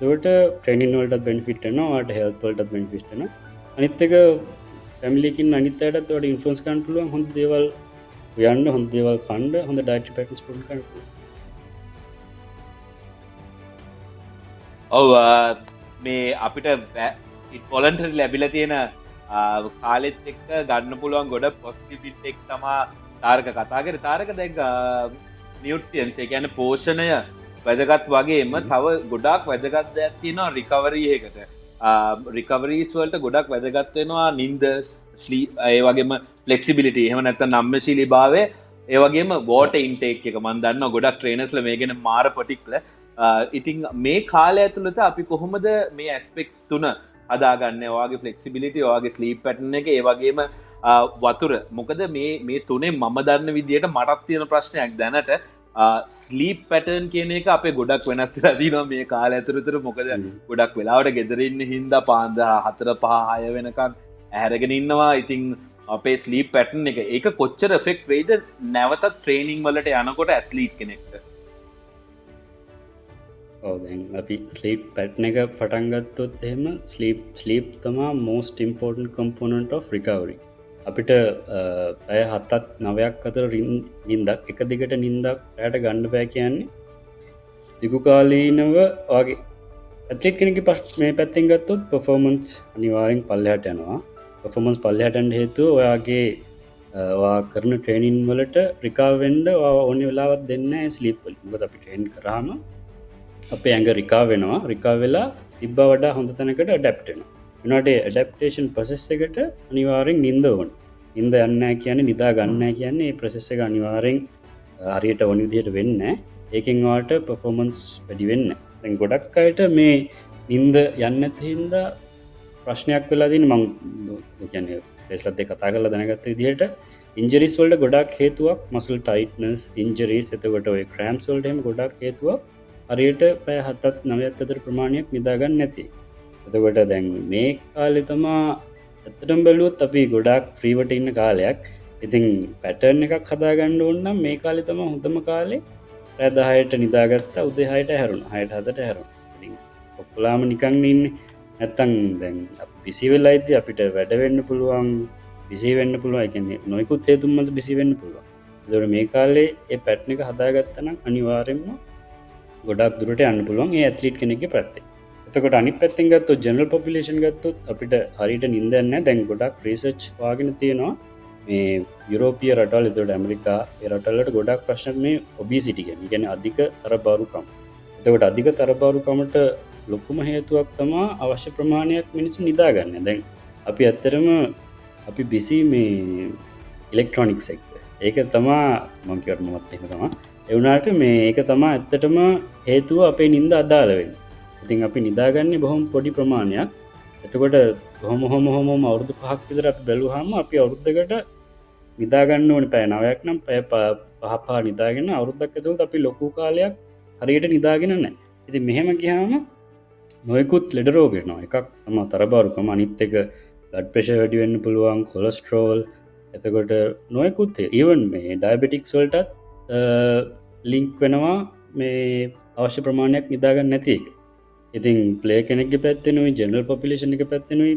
ඒකට ට්‍රේනින් වලටත් බෙනිෆිට් වෙනවා, ඔයාලට හෙල්ත් වලටත් බෙනිෆිට් වෙනවා. අනිත් එක ෆැමිලි එකකින් අනිත් අයටත් ඔයාලට ඉන්ෆ්ලුවන්ස් කරන්න පුළුවන් හොඳ දේවල් හොයන්න, හොඳ දේවල් කන්න, හොඳ ඩයටරි පැටර්න්ස් පුරුදු කරන්න පුළුවන්. ඔව් මේ අපිට වොලන්ටරි ලැබිලා තියෙන කාලෙත් එක්ක ගන්න පුළුවන් ගොඩ පොසිටිව් ඉම්පැක්ට් එක තමයි තාරක කතා කරේ. තාරක දැන් නියුට්‍රියන්ස් ඒ කියන්නේ පෝෂණය වැදගත් වගේම තව ගොඩාක් වැදගත් දෙයක් තියෙනවා රිකවරි එකකට. රිකවරීස් වලට ගොඩක් වැදගත් වෙනවා නින්ද, ස්ලීප්, ඒ වගේම ෆ්ලෙක්සිබිලිටි, එහෙම නැත්නම් නම්‍යශීලීභාවය, ඒ වගේම වෝටර් ඉන්ටේක් එක. මම දන්නවා ගොඩක් ට්‍රේනර්ස්ලා මේ ගැන මාර පටික්ල. ඉතින් මේ කාලය ඇතුළත අපි කොහොමද මේ ඇස්පෙක්ට්ස් තුන හදාගන්නේ? ඔයාගේ ෆ්ලෙක්සිබිලිටි, ඔයාගේ ස්ලීප් පැටර්න් එක, ඒ වගේම වතුර. මොකද මේ තුනේ මම දන්න විදිහට මටත් තියෙන ප්‍රශ්නයක් දැනට ස්ලීප් පැටර්න් කියන එක අපේ ගොඩක් වෙනස් වෙලා තියෙනවා මේ කාලය ඇතුළත. මොකද ගොඩක් වෙලාවට ගෙදර ඉන්න හින්දා පාන්දර 4 5 6 වෙනකන් ඇහැරගෙන ඉන්නවා. ඉතින් අපේ ස්ලීප් පැටර්න් එක ඒක කොච්චර එෆෙක්ට් වෙයිද නැවතත් ට්‍රේනින් වලට යනකොට ඇත්ලීට් කෙනෙක්ට? ඔව් දැන් අපි ස්ලීප් පැටර්න් එක පටන් ගත්තොත් එහෙම ස්ලීප් තමයි most important component of recovery. අපිට පැය 7ක් 9ක් අතර නිින්දක් එක දිගට නිින්දක් පැයට ගන්න බෑ කියන්නේ දිගු කාලීනව වගේ. ඇත්ලීට් කෙනෙක්ගේ මේ පැත්තෙන් ගත්තොත් performance අනිවාර්යෙන් පල්ලෙහාට යනවා. performance පල්ලෙහාට යන්න හේතුව ඔයා කරන ට්‍රේනින් වලට රිකවර් වෙන්න ඔයා ඕනේ වෙලාවක් දෙන්නේ නැහැ ස්ලීප් වලින්. මොකද අපි ට්‍රේන් කරාම අපේ ඇඟ රිකවර් වෙනවා. රිකවර් වෙලා තිබ්බා වඩා හොඳ තැනකට ඇඩැප්ට් වෙනවා. එනවාට ඇඩැප්ටේෂන් ප්‍රොසෙස් එකට අනිවාර්යෙන් නිින්ද ඕන. නිින්ද යන්නේ නැහැ කියන්නේ නිදා ගන්න නැහැ කියන්නේ මේ ප්‍රොසෙස් එක අනිවාර්යෙන් හරියට ඕන විදිහට වෙන්නේ නැහැ. ඒකෙන් ඔයාලට performance වැඩි වෙන්නේ නැහැ. දැන් ගොඩක් අයට මේ නිින්ද යන්නේ නැති හින්දා ප්‍රශ්නයක් වෙලා තියෙනවා. මම කියන්නේ ෆේස්ලත් එක්ක කතා කරලා දැනගත්ත විදිහට ඉන්ජරිස් වලට ගොඩක් හේතුවක් මසල් ටයිට්නස් ඉන්ජරිස්. එතකොට ඔය ක්‍රෑම්ස් වලට එහෙම ගොඩක් හේතුවක් හරියට පැය 7ක් 9ක් අතර ප්‍රමාණයක් නිදා ගන්න නැති. එතකොට දැන් මේ කාලේ තමයි ඇත්තටම බැලුවොත් අපි ගොඩාක් ෆ්‍රීවට ඉන්න කාලයක්. ඉතින් පැටර්න් එකක් හදාගන්න ඕන නම් මේ කාලේ තමයි හොඳම කාලේ. රෑ 10ට නිදාගත්තා උදේ 6ට හැරුණා. 6ට 7ට හැරුණා. ඉතින් ඔක්කොලාම නිකන් ඉන්නේ. නැත්තම් දැන් බිසි වෙලා ඉද්දි අපිට වැඩ වෙන්න පුළුවන් බිසි වෙන්න පුළුවන් ඒ කියන්නේ නොයෙකුත් හේතුන් මත බිසි වෙන්න පුළුවන්. ඒතකොට මේ කාලේ ඒ පැටර්න් එක හදාගත්තා නම් අනිවාර්යෙන්ම ගොඩක් දුරට යන්න පුළුවන් ඒ ඇත්ලීට් කෙනෙක්ගේ පැත්තේ. එතකොට අනිත් පැත්තෙන් ගත්තොත් ජෙනරල් පොපියුලේෂන් ගත්තොත් අපිට හරියට නිින්දක් නැහැ. දැන් ගොඩක් රිසර්ච් වාගෙන තියෙනවා මේ යුරෝපීය රටවල් එතකොට ඇමරිකා ඒ රටවලට ගොඩක් ප්‍රශ්න මේ ඔබිසිටි කියන්නේ අධික තරබාරුකම. එතකොට අධික තරබාරුකමට ලොකුම හේතුවක් තමා අවශ්‍ය ප්‍රමාණයක් මිනිස්සු නිදාගන්න. දැන් අපි ඇත්තටම අපි බිසි මේ ඉලෙක්ට්‍රොනික්ස් එක්ක. ඒක තමා මම කියවට මමත් එහෙම තමා. ඒ වුණාට මේ ඒක තමා ඇත්තටම හේතුව අපේ නිින්ද අදාළ වෙන්නේ. ඉතින් අපි නිදාගන්නේ බොහොම පොඩි ප්‍රමාණයක්. එතකොට කොහොම අවුරුදු 5ක් විතර අපි බැලුවාම අපි අවුරුද්දකට නිදා ගන්න ඕනේ පැය 9ක් නම් පැය 5 නිදාගෙන අවුරුද්දක් ඇතුළත අපි ලොකු කාලයක් හරියට නිදාගෙන නැහැ. ඉතින් මෙහෙම ගියාම නොයෙකුත් ලෙඩ රෝග එනවා. එකක් තමයි තරබාරුකම, අනිත් එක බ්ලඩ් ප්‍රෙෂර් වැඩි වෙන්න පුළුවන්, කොලෙස්ටරෝල්, එතකොට නොයෙකුත් ඊවන් මේ ඩයබටික්ස් වලටත් ලින්ක් වෙනවා මේ අවශ්‍ය ප්‍රමාණයක් නිදා ගන්න නැති එක. ඉතින් ප්ලේ කෙනෙක්ගේ පැත්තෙනුයි ජෙනරල් පොපියුලේෂන් එක පැත්තෙනුයි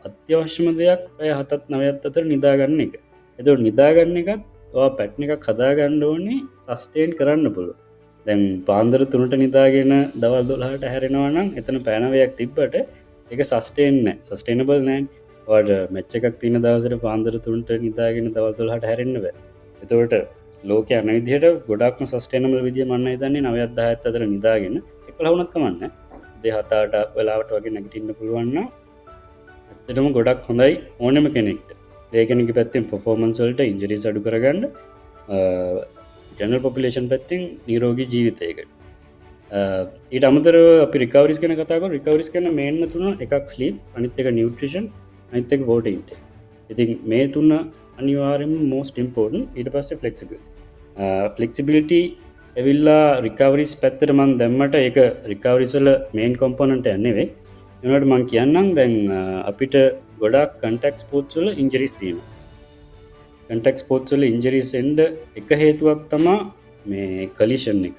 අත්‍යවශ්‍යම දෙයක් පැය 7ත් 9ත් අතර නිදා ගන්න එක. එතකොට නිදා ගන්න එකත් ඔයා පැටර්න් එකක් හදා ගන්න ඕනේ සස්ටේන් කරන්න පුළුවන්. දැන් පාන්දර 3ට නිදාගෙන දවල් 12ට හැරෙනවා නම් එතන පැය 9ක් තිබ්බට ඒක සස්ටේන් නැහැ. සස්ටේනබල් නැහැ. ඔයාට මැච් එකක් තියෙන දවසට පාන්දර 3ට නිදාගෙන දවල් 12ට හැරෙන්න බෑ. එතකොට ලෝකයේ යන විදිහට ගොඩක්ම සස්ටේනබල් විදිය මම හිතන්නේ 9ත් 10ත් අතර නිදාගෙන 11 වුණත් කමන්නේ. 7-8 වෙලාවට වගේ නැගිටින්න පුළුවන් නම් ඇත්තටම ගොඩක් හොඳයි ඕනෙම කෙනෙක්ට. ඒ කෙනෙක්ගේ පැත්තෙන් performance වලට injuries අඩු කරගන්න ජෙනරල් පොපියුලේෂන් පැත්තෙන් නිරෝගී ජීවිතයකට. ඊට අමතරව අපි රිකවරිස් ගැන කතා කරමු. රිකවරිස් ගැන මේන්ම තුන එකක් ස්ලීප්, අනිත් එක නියුට්‍රිෂන්, අනිත් එක වෝටර් ඉන්ටේක්. ඉතින් මේ තුන අනිවාර්යයෙන්ම most important. ඊට පස්සේ flexibility. flexibility ඇවිල්ලා රිකවරිස් පැත්තට මම දැම්මට ඒක රිකවරිස් වල මේන් කොම්පොනන්ට් එක නෙවෙයි. ඒනොට මම කියන්නම් දැන් අපිට ගොඩක් කන්ටැක්ට් ස්පෝර්ට්ස් වල ඉන්ජරිස් තියෙනවා. කන්ටැක්ට් ස්පෝර්ට්ස් වල ඉන්ජරිස් එන්න එක හේතුවක් තමයි මේ කලිෂන් එක.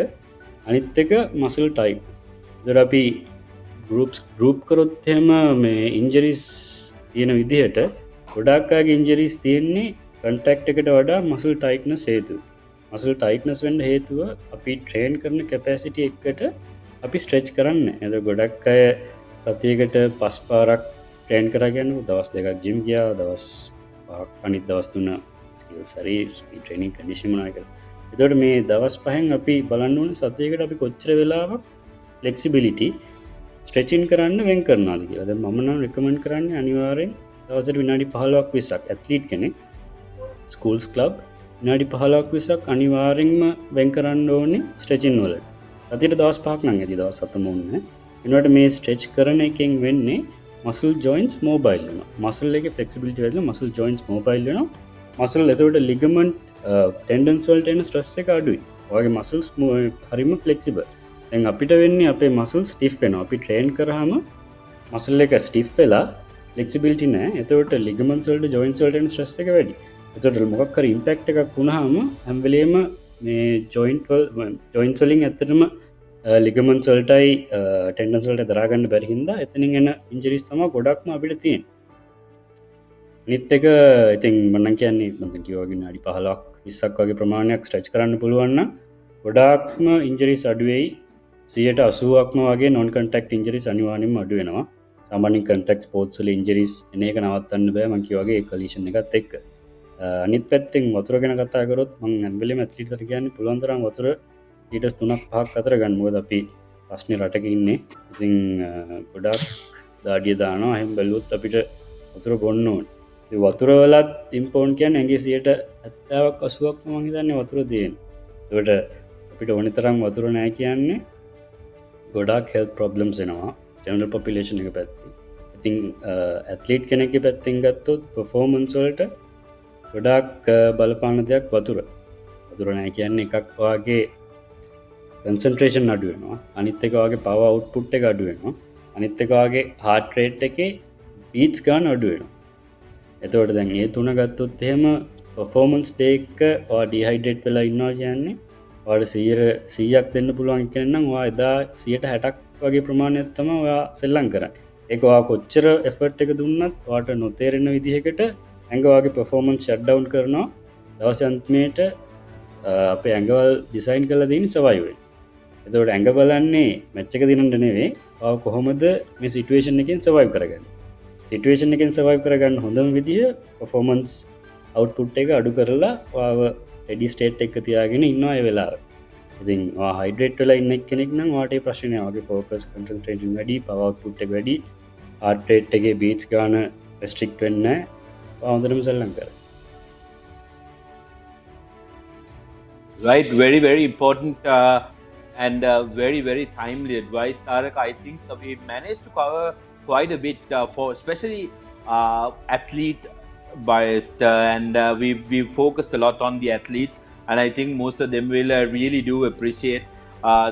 අනිත් එක මසල් ටයිට්නස්. ඒතර අපි ගෲප් කරොත් එහෙම මේ ඉන්ජරිස් තියෙන විදිහට ගොඩක් අයගේ ඉන්ජරිස් තියෙන්නේ කන්ටැක්ට් එකට වඩා මසල් ටයිට්නස් හේතුව. මසල් ටයිට්නස් වෙන්න හේතුව අපි ට්‍රේන් කරන කැපැසිටි එකට අපි ස්ට්‍රෙච් කරන්නේ. එතකොට ගොඩක් අය සතියකට 5 පාරක් ට්‍රේන් කරගෙන දවස් 2ක් ජිම් ගියා, දවස් 5ක් අනිත් දවස් 3 ස්කිල්ස් හරි ට්‍රේනින් කන්ඩිෂන් මොනවා කරලා. එතකොට මේ දවස් 5න් අපි බලන්න ඕනේ සතියකට අපි කොච්චර වෙලාවක් ෆ්ලෙක්සිබිලිටි ස්ට්‍රෙචින් කරන්න වෙන් කරනවාද කියලා. දැන් මම නම් රෙකමන්ඩ් කරන්නේ අනිවාර්යෙන් දවසට විනාඩි 15ක් 20ක් ඇත්ලීට් කෙනෙක් ස්කූල්ස් ක්ලබ් විනාඩි 15ක් 20ක් අනිවාර්යෙන්ම වෙන් කරන්න ඕනේ ස්ට්‍රෙචින් වලට. සතියට දවස් 5ක් නම් ඇති, දවස් 7ම ඕනේ. ඊනොට මේ ස්ට්‍රෙච් කරන එකෙන් වෙන්නේ මසල් ජොයින්ට්ස් මොබයිල් වෙනවා. මසල් එකේ ෆ්ලෙක්සිබිලිටි වැඩිලා මසල් ජොයින්ට්ස් මොබයිල් වෙනවා. මසල් එතකොට ලිගමන්ට් ටෙන්ඩන්ස් වලට එන ස්ට්‍රෙස් එක අඩුයි. ඔයගේ මසල්ස් හරිම ෆ්ලෙක්සිබල්. දැන් අපිට වෙන්නේ අපේ මසල් ස්ටිෆ් වෙනවා. අපි ට්‍රේන් කරාම මසල් එක ස්ටිෆ් වෙලා ෆ්ලෙක්සිබිලිටි නැහැ. එතකොට ලිගමන්ට්ස් වලට ජොයින්ට්ස් වලට එන ස්ට්‍රෙස් එක වැඩි. එතකොට මොකක් හරි ඉම්පැක්ට් එකක් වුණාම හැම වෙලේම මේ ජොයින්ට්ස් වලින් ඇත්තටම ලිගමන්ට්ස් වලටයි ටෙන්ඩන්ස් වලට දරා ගන්න බැරි හින්දා එතනින් එන ඉන්ජරිස් තමයි ගොඩක්ම අපිට තියෙන්නේ. අනිත් එක ඉතින් මම කියන්නේ මම කිව්වා වගේ විනාඩි 15ක් 20ක් වගේ ප්‍රමාණයක් ස්ට්‍රෙච් කරන්න පුළුවන් නම් ගොඩාක්ම ඉන්ජරිස් අඩු වෙයි. 80%ක්ම වගේ non contact injuries අනිවාර්යෙන්ම අඩු වෙනවා. සාමාන්‍යයෙන් contact sports වල injuries එන එක නවත්තන්න බෑ මම කිව්වා වගේ collision එකත් එක්ක. අනිත් පැත්තෙන් වතුර ගැන කතා කරොත් මම හැම්බෙලෙම ඇත්ලීට්ලට කියන්නේ පුළුවන් තරම් වතුර ලීටර්ස් 3ක් 5ක් අතර ගන්න. මොකද අපි ප්‍රශ්නේ රටක ඉන්නේ. ඉතින් ගොඩක් දාඩිය දානවා. එහෙම බැලුවොත් අපිට වතුර බොන්න ඕනේ. ඒ වතුර වලත් ඉම්පෝර්ටන්ට් කියන්නේ ඇඟේ 70ක් 80ක් මම හිතන්නේ වතුර දෙන්නේ. ඒකට අපිට ඕන තරම් වතුර නැහැ කියන්නේ ගොඩාක් හෙල්ත් ප්‍රොබ්ලම්ස් එනවා ජෙනරල් පොපියුලේෂන් එක පැත්තෙන්. ඉතින් ඇත්ලීට් කෙනෙක්ගේ පැත්තෙන් ගත්තොත් පර්ෆෝමන්ස් වලට ගොඩාක් බලපාන දෙයක් වතුර. වතුර නැහැ කියන්නේ එකක් වාගේ කන්සන්ට්‍රේෂන් අඩු වෙනවා. අනිත් එක වාගේ පවර් අවුට්පුට් එක අඩු වෙනවා. අනිත් එක වාගේ හાર્ට් රේට් එකේ බීට්ස් ගන්න අඩු වෙනවා. එතකොට දැන් මේ තුන ගත්තොත් එහෙම පර්ෆෝමන්ස් ඩේ එක ඔයා ඩිහයිඩ්‍රේට් වෙලා ඉන්නවා කියන්නේ ඔයාට 100ක් දෙන්න පුළුවන් කෙනෙක් නම් ඔයා එදා 60ක් වගේ ප්‍රමාණයක් තමයි ඔයා සෙල්ලම් කරන්නේ. ඒක ඔයා කොච්චර එෆර්ට් එක දුන්නත් ඔයාට නොතේරෙන විදිහකට ඇඟ වාගේ performance shut down කරනවා දවස් අන්තිමේට අපේ ඇඟවල් ඩිසයින් කරලා දෙන්නේ survive වෙන්න. එතකොට ඇඟ බලන්නේ මැච් එක දිනන්න නෙවෙයි ඔයා කොහොමද මේ සිටුේෂන් එකෙන් survive කරගන්නේ. සිටුේෂන් එකෙන් survive කරගන්න හොඳම විදිහ performance output එක අඩු කරලා ඔයාව ready state එක තියාගෙන ඉන්නවා ඒ වෙලාවට. ඉතින් ඔයා hydrate වෙලා ඉන්න කෙනෙක් නම් ඔයාට ඒ ප්‍රශ්නේ නෑ. ඔයාගේ focus concentration වැඩි, power output එක වැඩි, heart rate එකේ beats ගාන restrict වෙන්නේ නැහැ. ඔයා හොඳටම සෙල්ලම් කරා. Right, very, very important and very, very timely advice, Tarak. I think we managed to cover quite a bit for especially athlete biased, and we focused a lot on the athletes, and I think most of them will really do appreciate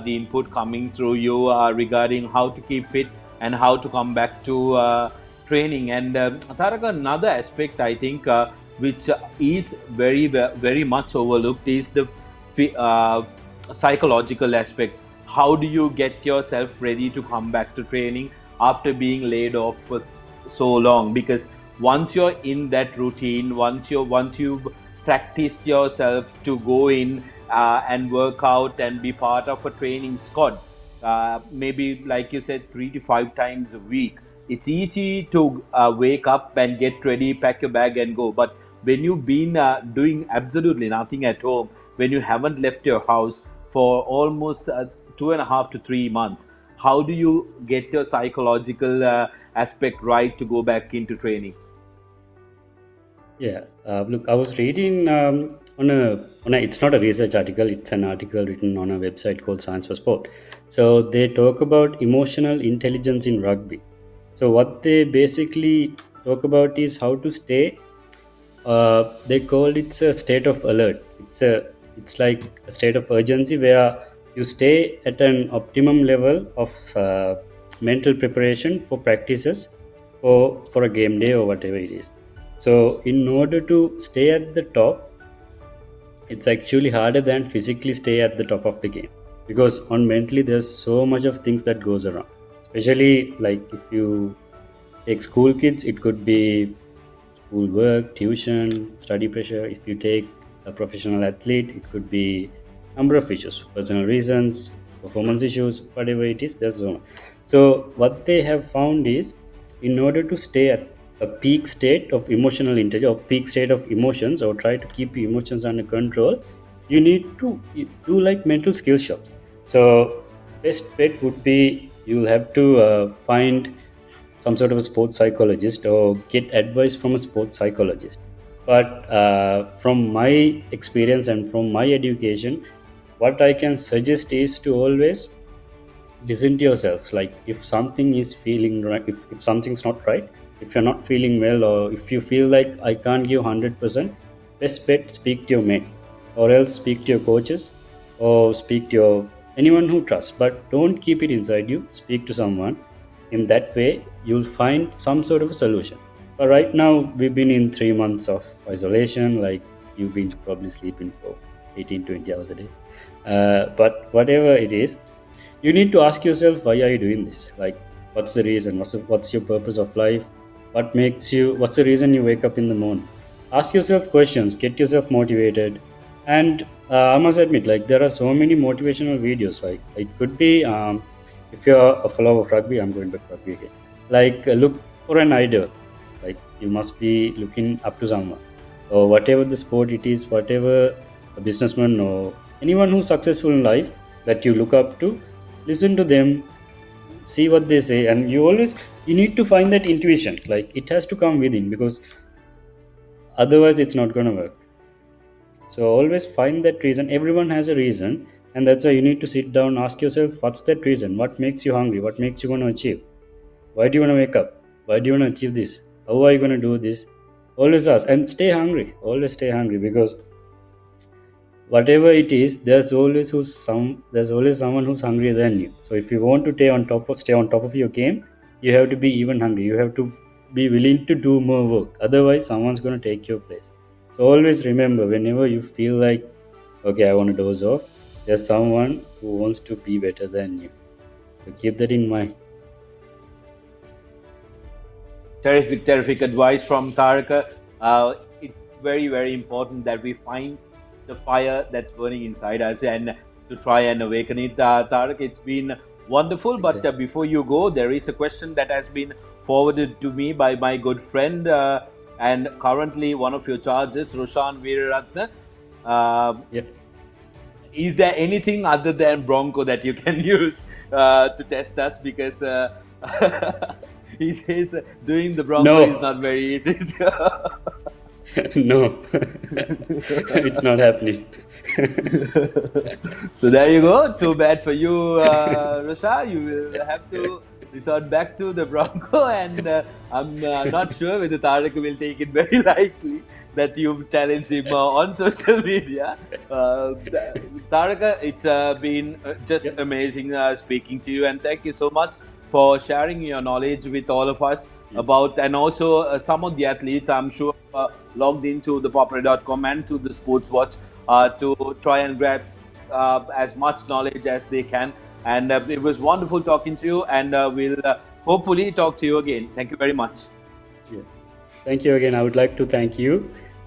the input coming through you regarding how to keep fit and how to come back to training. And Tarak, another aspect I think which is very, very much overlooked is the psychological aspect. How do you get yourself ready to come back to training after being laid off for so long? Because once you're in that routine, once you've practiced yourself to go in and work out and be part of a training squad, maybe like you said 3 to 5 times a week, it's easy to wake up and get ready, pack your bag and go. But when you've been doing absolutely nothing at home, when you haven't left your house for almost 2.5 to 3 months, how do you get your psychological aspect right to go back into training? Yeah, look, I was reading on a, it's not a research article, it's an article written on a website called Science for Sport. So they talk about emotional intelligence in rugby. So what they basically talk about is how to stay. They call it a state of alert. It's like a state of urgency where you stay at an optimum level of mental preparation for practices for a game day or whatever it is. So in order to stay at the top, it's actually harder than physically stay at the top of the game, because on mentally there's so much of things that goes around. Especially like if you take school kids, it could be school work, tuition, study pressure. If you take a professional athlete, it could be number of issues, personal reasons, performance issues, whatever it is, there's so much. So what they have found is, in order to stay at a peak state of emotional intelligence or peak state of emotions, or try to keep your emotions under control, you need to do like mental skill shots. So best bet would be you'll have to find some sort of a sports psychologist or get advice from a sports psychologist. But from my experience and from my education, what I can suggest is to always listen to yourself. Like if something is feeling right, if something's not right, if you're not feeling well, or if you feel like I can't give 100%, best bet, speak to your mate, or else speak to your coaches, or speak to your anyone who trusts. But don't keep it inside you. Speak to someone. In that way, you'll find some sort of a solution. But right now, we've been in 3 months of isolation. Like you've been probably sleeping for 18-20 hours a day. But whatever it is, you need to ask yourself, why are you doing this? Like, what's the reason? What's your purpose of life? What's the reason you wake up in the morning? Ask yourself questions, get yourself motivated. And I must admit, like there are so many motivational videos. Like it could be, if you're a follower of rugby, I'm going back to rugby again. Like look for an idol. Like you must be looking up to someone, or whatever the sport it is, whatever a businessman or anyone who's successful in life that you look up to, listen to them, see what they say, and you need to find that intuition. Like it has to come within, because otherwise it's not going to work. So always find that reason. Everyone has a reason, and that's why you need to sit down, ask yourself, what's that reason? What makes you hungry? What makes you want to achieve? Why do you want to wake up? Why do you want to achieve this? How are you going to do this? Always ask, and stay hungry. Always stay hungry, because whatever it is, there's always someone who's hungrier than you. So if you want to stay on top of your game, you have to be even hungry. You have to be willing to do more work. Otherwise, someone's going to take your place. So always remember, whenever you feel like, okay, I want to doze off, there's someone who wants to be better than you. So keep that in mind. Terrific advice from Taraka. It's very, very important that we find the fire that's burning inside us and to try and awaken it. Tarak, it's been wonderful. But Exactly. before you go, there is a question that has been forwarded to me by my good friend and currently one of your charges, Roshan Veeraratne. Yeah. Is there anything other than Bronco that you can use to test us? Because he says doing the Bronco is No. not very easy. No. It's not happening. So there you go. Too bad for you, Rasha. You will have to resort back to the Bronco, and I'm not sure whether Tarak will take it very lightly that you've challenged him on social media. Taraka, it's been just Yep. amazing speaking to you, and thank you so much for sharing your knowledge with all of us Yeah. about, and also some of the athletes, I'm sure, logged into the popular.com and to the Sports Watch to try and grasp as much knowledge as they can. And it was wonderful talking to you, and we'll hopefully talk to you again. Thank you very much. Yeah. Thank you again. I would like to thank you,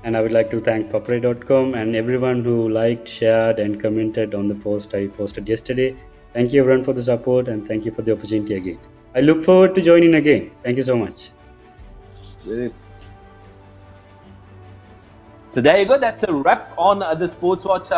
and I would like to thank Papare.com and everyone who liked, shared, and commented on the post I posted yesterday. Thank you everyone for the support, and thank you for the opportunity again. I look forward to joining again. Thank you so much. So there you go. That's a wrap on the Sports Watch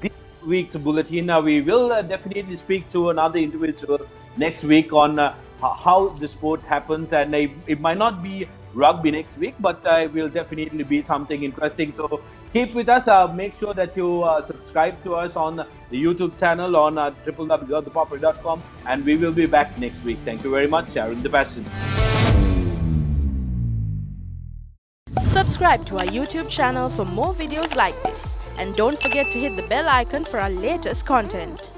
this week's bulletin. We will definitely speak to another individual next week on how the sport happens, and it might not be rugby next week, but it will definitely be something interesting. So keep with us. Make sure that you subscribe to us on the YouTube channel on www.thepopular.com, and we will be back next week. Thank you very much. Sharing the passion. Subscribe to our YouTube channel for more videos like this, and don't forget to hit the bell icon for our latest content.